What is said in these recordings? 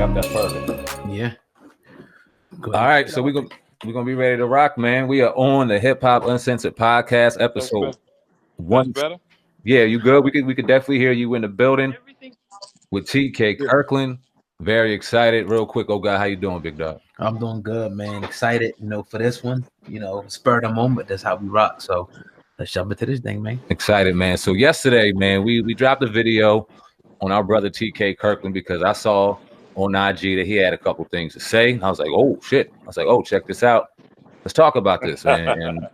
Yep, that's perfect. Yeah. All right, so we're gonna be ready to rock, man. We are on the Hip Hop Uncensored podcast, episode one. That's better. Yeah, you good? We could definitely hear you in the building with TK Kirkland. Very excited. Real quick, oh God, how you doing, big dog? I'm doing good, man. Excited, for this one. Spur of the moment. That's how we rock. So let's jump into this thing, man. Excited, man. So yesterday, man, we dropped a video on our brother TK Kirkland because I saw on IG that he had a couple things to say. I was like, oh shit. I was like, oh, check this out. Let's talk about this. And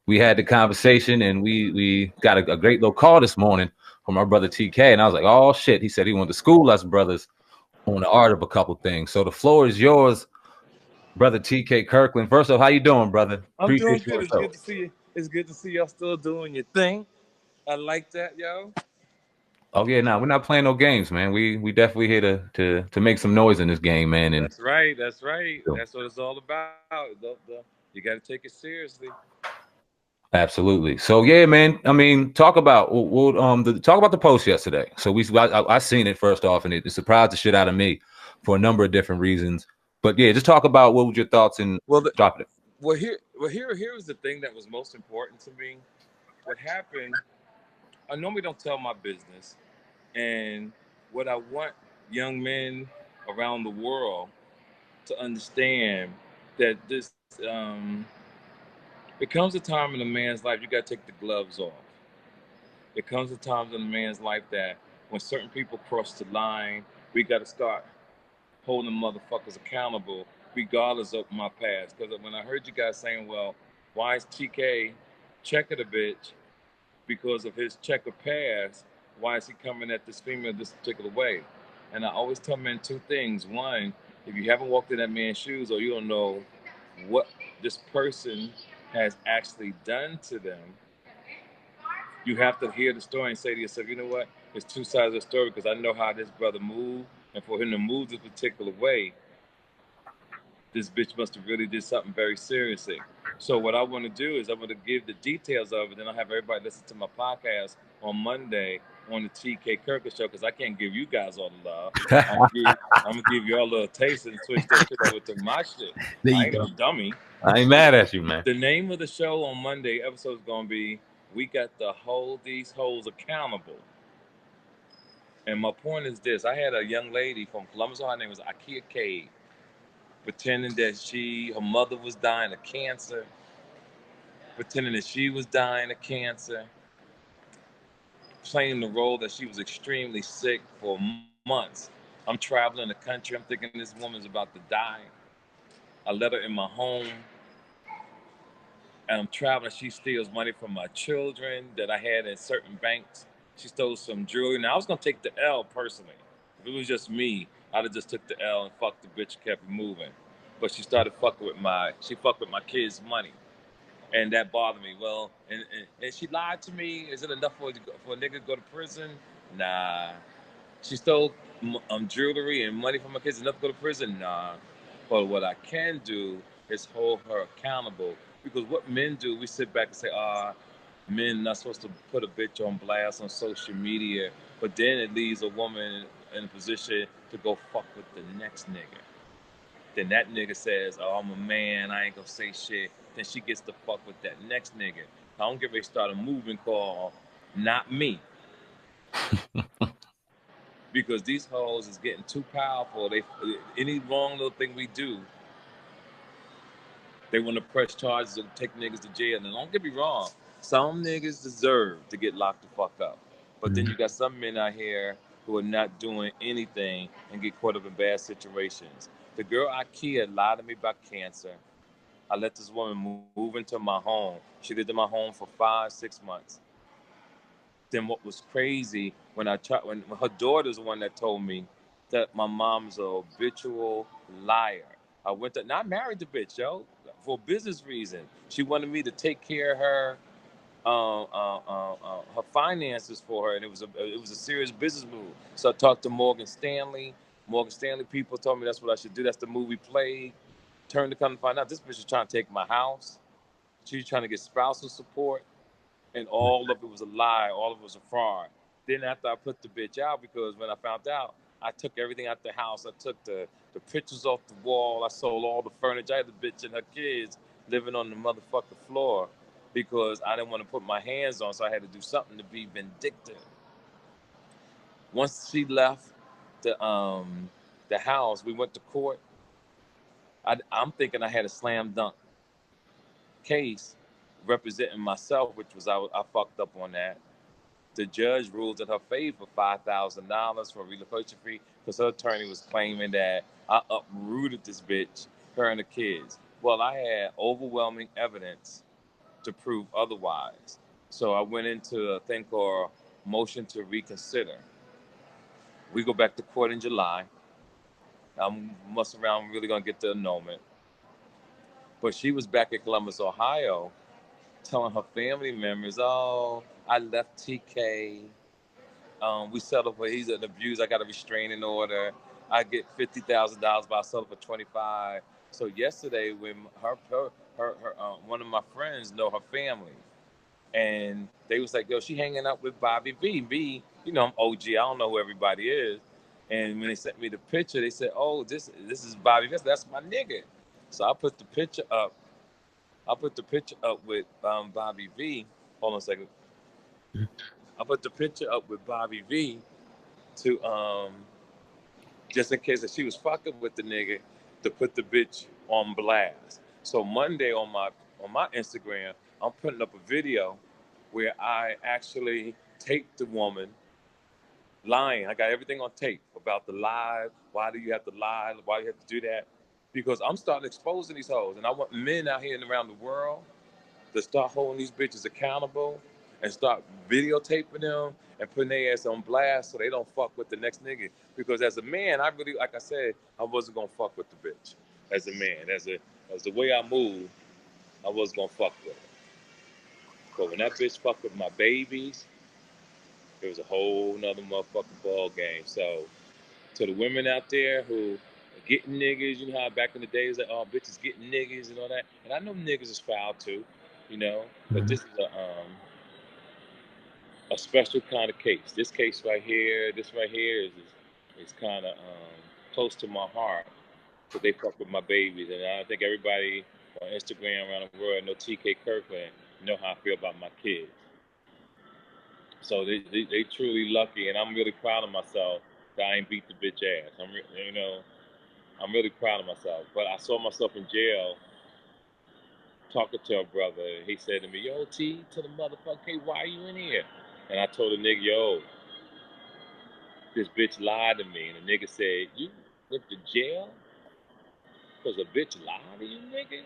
we had the conversation, and we got a great little call this morning from our brother TK. And I was like, oh shit. He said he wanted to school us brothers on the art of a couple things. So the floor is yours, brother TK Kirkland. First off, how you doing, brother? I'm doing good. It's good to see you. It's good to see y'all still doing your thing. I like that, yo. Oh yeah, we're not playing no games, man. We definitely here to make some noise in this game, man. And that's right. That's what it's all about. You got to take it seriously. Absolutely. So yeah, man. I mean, talk about talk about the post yesterday. So I seen it first off, and it surprised the shit out of me for a number of different reasons. But yeah, just talk about what was your thoughts and drop it. Well, here was the thing that was most important to me. What happened? I normally don't tell my business, and what I want young men around the world to understand that this it comes a time in a man's life you got to take the gloves off. There comes a time in a man's life that when certain people cross the line, we got to start holding motherfuckers accountable, regardless of my past. Because when I heard you guys saying, well, why is TK checkered a bitch because of his checkered past? Why is he coming at this female this particular way? And I always tell men two things. One, if you haven't walked in that man's shoes or you don't know what this person has actually done to them, you have to hear the story and say to yourself, you know what? There's two sides of the story because I know how this brother moved, and for him to move this particular way, this bitch must have really did something very seriously. So what I want to do is I want to give the details of it, then I'll have everybody listen to my podcast on Monday on the TK Kirkland show because I can't give you guys all the love. I'm gonna give you all a little taste and switch that shit over to my shit. I ain't no dummy. I ain't mad at you, man. The name of the show on Monday episode is gonna be "We Got to Hold These Hoes Accountable." And my point is this: I had a young lady from Columbus, Ohio, her name was Akia Cade, pretending that her mother was dying of cancer, pretending that she was dying of cancer, playing the role that she was extremely sick for months. I'm traveling the country. I'm thinking this woman's about to die. I let her in my home. And I'm traveling. She steals money from my children that I had in certain banks. She stole some jewelry. Now, I was going to take the L personally. If it was just me, I'd have just took the L and fucked the bitch and kept it moving. But she started fucking with my kids' money. And that bothered me. Well, and she lied to me. Is it enough for a nigga to go to prison? Nah. She stole jewelry and money from my kids. Enough to go to prison? Nah. But what I can do is hold her accountable. Because what men do, we sit back and say, men not supposed to put a bitch on blast on social media. But then it leaves a woman in a position to go fuck with the next nigga. Then that nigga says, oh, I'm a man, I ain't gonna say shit. Then she gets to fuck with that next nigga. I don't get ready to start a movement called Not Me. Because these hoes is getting too powerful. Any wrong little thing we do, they want to press charges and take niggas to jail. And don't get me wrong, some niggas deserve to get locked the fuck up. But then you got some men out here who are not doing anything and get caught up in bad situations. The girl Ikea lied to me about cancer. I let this woman move into my home. She lived in my home for 5-6 months. Then what was crazy when her daughter's the one that told me that my mom's a habitual liar. I went to not married the bitch, yo, for business reason. She wanted me to take care of her finances for her, and it was a serious business move. So I talked to Morgan Stanley. Morgan Stanley people told me that's what I should do. That's the movie played. Turned to come to find out this bitch was trying to take my house. She was trying to get spousal support. And all of it was a lie. All of it was a fraud. Then after I put the bitch out, because when I found out, I took everything out the house. I took the pictures off the wall. I sold all the furniture. I had the bitch and her kids living on the motherfucking floor because I didn't want to put my hands on, so I had to do something to be vindictive. Once she left the house, we went to court. I'm thinking I had a slam dunk case representing myself, which was I fucked up on that. The judge ruled in her favor $5,000 for relocation fee because her attorney was claiming that I uprooted this bitch, her and the kids. Well, I had overwhelming evidence to prove otherwise. So I went into a thing called motion to reconsider. We go back to court in July. I'm messing around, really gonna get the annulment. But she was back in Columbus, Ohio, telling her family members, "Oh, I left TK. We settled for he's an abuse. I got a restraining order. I get $50,000, but I settled for 25." So yesterday, when her one of my friends know her family, and they was like, "Yo, she hanging out with Bobby V. V, you know, I'm OG. I don't know who everybody is." And when they sent me the picture, they said, "Oh, this is Bobby V. That's my nigga." So I put the picture up. I put the picture up with Bobby V. Hold on a second. I put the picture up with Bobby V to just in case that she was fucking with the nigga, to put the bitch on blast. So Monday on my Instagram, I'm putting up a video where I actually taped the woman lying. I got everything on tape about the lie. Why do you have to lie? Why do you have to do that? Because I'm starting exposing these hoes, and I want men out here and around the world to start holding these bitches accountable and start videotaping them and putting their ass on blast so they don't fuck with the next nigga. Because as a man, I really, like I said, I wasn't gonna fuck with the bitch. As a man, as the way I move, I wasn't gonna fuck with her. But when that bitch fucked with my babies, it was a whole nother motherfucking ball game. So to the women out there who are getting niggas, you know how back in the days like, oh, bitches getting niggas and all that. And I know niggas is foul too, you know, but this is a special kind of case. This case right here, is kind of close to my heart because they fuck with my babies, and I think everybody on Instagram around the world know TK Kirkland know how I feel about my kids. So they truly lucky, and I'm really proud of myself that I ain't beat the bitch ass. I'm really proud of myself. But I saw myself in jail talking to a brother. He said to me, "Yo, T, to the motherfucker, hey, why are you in here?" And I told the nigga, "Yo, this bitch lied to me." And the nigga said, "You went to jail because a bitch lied to you, nigga?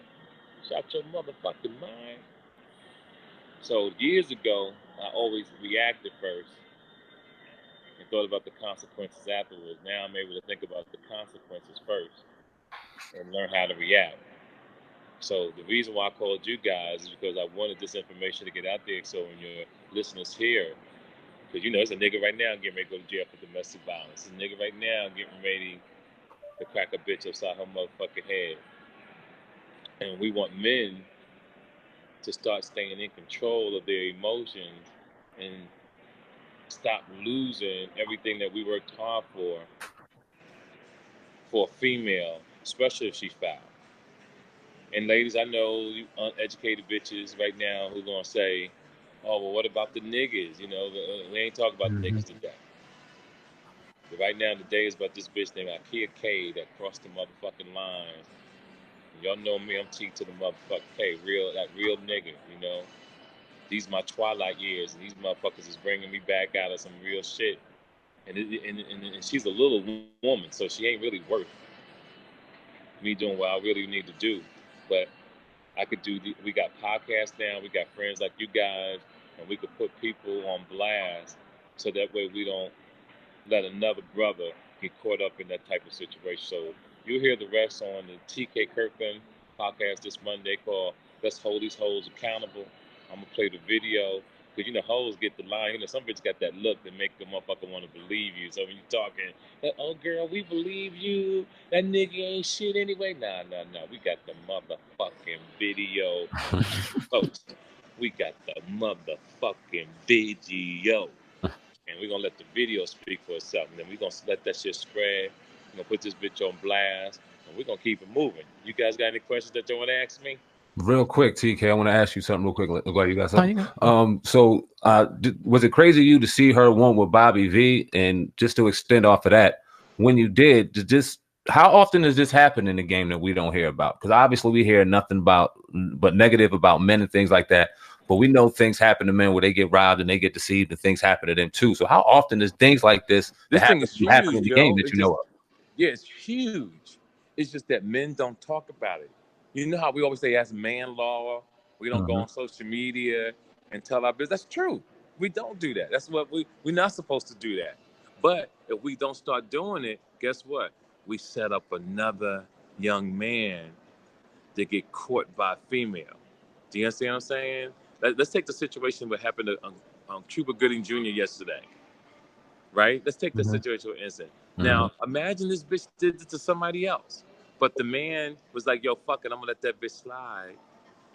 Shut your motherfucking mind." So years ago, I always reacted first and thought about the consequences afterwards. Now I'm able to think about the consequences first and learn how to react. So the reason why I called you guys is because I wanted this information to get out there so when your listeners hear, because you know there's a nigga right now getting ready to go to jail for domestic violence. There's a nigga right now getting ready to crack a bitch upside her motherfucking head. And we want men to start staying in control of their emotions and stop losing everything that we worked hard for a female, especially if she's foul. And ladies, I know you uneducated bitches right now who gonna say, "Oh, well, what about the niggas? You know, we ain't talking about the niggas today." But right now, today is about this bitch named Ikea K that crossed the motherfucking lines. Y'all know me, I'm T to the motherfucking K, real nigga, you know. These my twilight years, and these motherfuckers is bringing me back out of some real shit. And she's a little woman, so she ain't really worth me doing what I really need to do. But I could do. We got podcasts now. We got friends like you guys, and we could put people on blast, so that way we don't let another brother get caught up in that type of situation. So you'll hear the rest on the TK Kirkland podcast this Monday called "Let's Hold These Hoes Accountable." I'm gonna play the video because you know hoes get the line. You know some bitches got that look that make the motherfucker want to believe you. So when you talking, "Oh girl, we believe you. That nigga ain't shit anyway." Nah. We got the motherfucking video post. We got the motherfucking video. and we're gonna let the video speak for itself, and then we're gonna let that shit spread. We're gonna put this bitch on blast, and we're gonna keep it moving. You guys got any questions that you want to ask me? Real quick, TK, I want to ask you something real quick. Glad you got something. So was it crazy you to see her one with Bobby V? And just to extend off of that, when you did this, how often does this happen in the game that we don't hear about? Because obviously we hear nothing but negative about men and things like that. But we know things happen to men where they get robbed and they get deceived and things happen to them too. So how often does things like this thing is huge, happen in the game that you know of? Yeah, it's huge. It's just that men don't talk about it. You know how we always say as man law, we don't go on social media and tell our business. That's true. We don't do that. That's what we're not supposed to do that. But if we don't start doing it, guess what? We set up another young man to get caught by a female. Do you understand what I'm saying? Let's take the situation what happened to Cuba Gooding Jr. yesterday. Right? Let's take the situation for instance. Now, imagine this bitch did it to somebody else. But the man was like, yo, fuck it, I'm gonna let that bitch slide.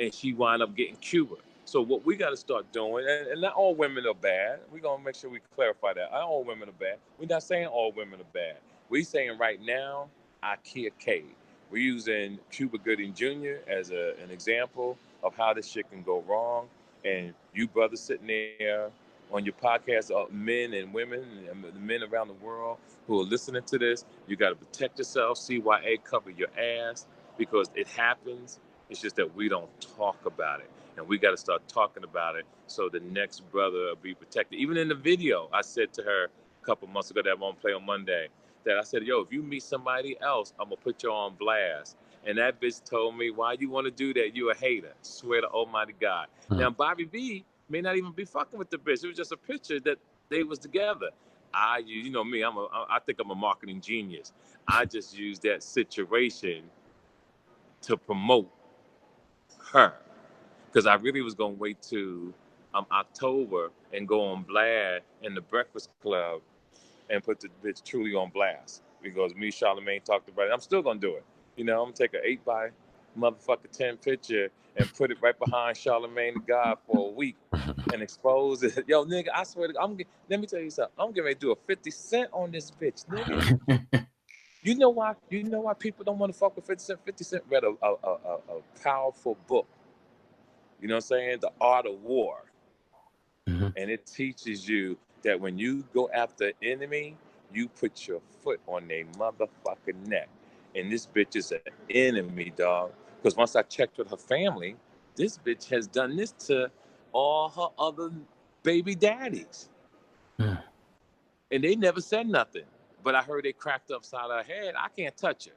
And she wound up getting Cuba. So what we gotta start doing, and not all women are bad. We're gonna make sure we clarify that. Not all women are bad. We're not saying all women are bad. We're saying right now, IKEA K. We're using Cuba Gooding Jr. as an example of how this shit can go wrong. And you brothers sitting there on your podcast, men and women, and the men around the world who are listening to this, you got to protect yourself. CYA, cover your ass, because it happens. It's just that we don't talk about it, and we got to start talking about it so the next brother will be protected. Even in the video, I said to her a couple months ago that won't play on Monday, that I said, yo, if you meet somebody else, I'm gonna put you on blast. And that bitch told me, why you want to do that? You a hater. Swear to Almighty God. Now, Bobby B may not even be fucking with the bitch. It was just a picture that they was together. You know me, I think I'm a marketing genius. I just use that situation to promote her, because I really was gonna wait to October and go on blast in the Breakfast Club and put the bitch truly on blast, because me, Charlamagne talked about it. I'm still gonna do it. You know, I'm gonna take an 8x10 picture and put it right behind Charlamagne the God for a week and expose it. Yo, nigga, I swear to God, let me tell you something. I'm getting ready to do a 50 Cent on this bitch, nigga. You know why? You know why people don't want to fuck with 50 Cent? 50 Cent read a powerful book. You know what I'm saying? The Art of War. And it teaches you that when you go after an enemy, you put your foot on their motherfucking neck. And this bitch is an enemy, dog. Because once I checked with her family, this bitch has done this to all her other baby daddies. And they never said nothing. But I heard they cracked upside her head. I can't touch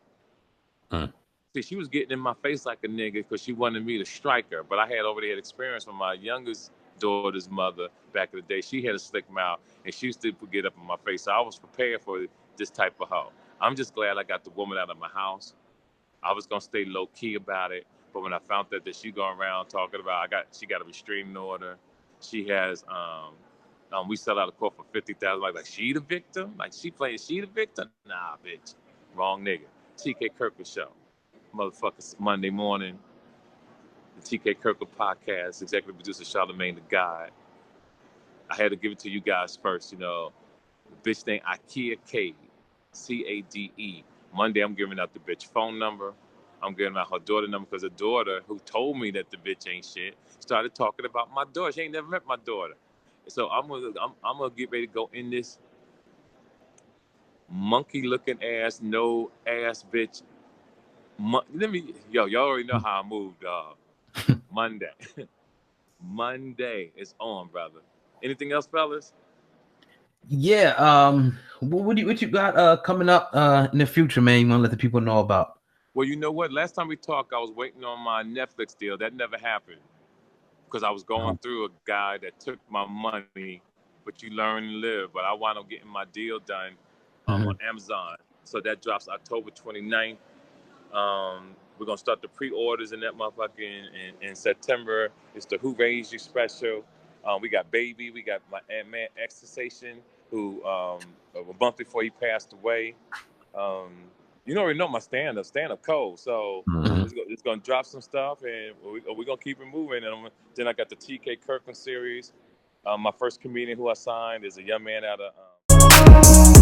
her. See, she was getting in my face like a nigga because she wanted me to strike her. But I had already had experience from my youngest daughter's mother back in the day. She had a slick mouth, and she used to get up in my face. So I was prepared for this type of hoe. I'm just glad I got the woman out of my house. I was gonna stay low key about it, but when I found that she going around talking about, she got a restraining order. She has we sell out of court for $50,000. Like she the victim? Like she the victim? Nah, bitch, wrong nigga. TK Kirkland show, motherfuckers. Monday morning. The TK Kirkland podcast, executive producer Charlamagne the God. I had to give it to you guys first, you know. The bitch named IKEA Cade, CADE. Monday, I'm giving out the bitch phone number. I'm giving out her daughter number because her daughter, who told me that the bitch ain't shit, started talking about my daughter. She ain't never met my daughter. So I'm gonna get ready to go in this monkey-looking ass, no ass bitch. Y'all already know how I move, dog. Monday. Monday is on, brother. Anything else, fellas? Yeah. What you got coming up in the future, man? You want to let the people know about? Well, you know what? Last time we talked, I was waiting on my Netflix deal. That never happened because I was going through a guy that took my money, but you learn and live. But I wound up getting my deal done on Amazon. So that drops October 29th. We're going to start the pre-orders in that motherfucker in September. It's the Who Raised You special. We got Baby. We got my man Exorcisation, who a month before he passed away. You already know my stand-up cold. So it's going to drop some stuff, and we're going to keep it moving. And then I got the TK Kirkland series. My first comedian who I signed is a young man out of